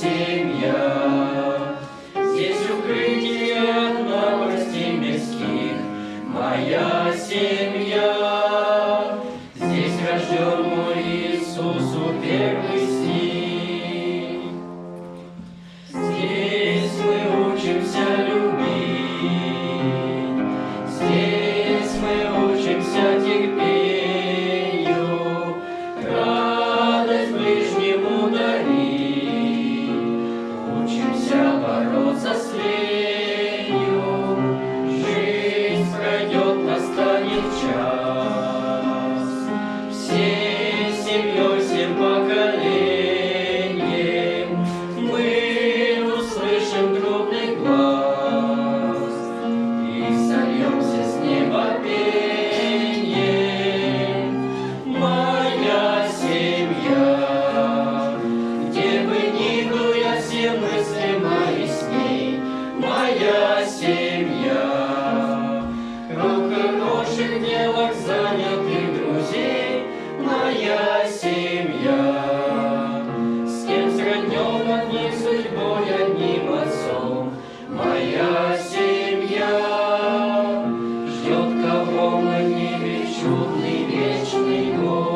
семья. Здесь укрытие от напастей мирских, моя семья. Здесь рожден мой Иисусу первый стих. Здесь мы учимся любить, здесь мы учимся терпению, радость ближнему дарить, учимся бороться с ленью. Жизнь пройдет, настанет час, всей семьей, всем поколением мы услышим трубный глаз и сольемся с неба пением. Моя семья, где бы ни был я, все мысли мои с ней. Моя семья, круг хороших делах занятых друзей. Моя семья, с кем сроднен одней судьбой, одним отцом. Моя семья ждет, кого мы в небе чудный вечный год.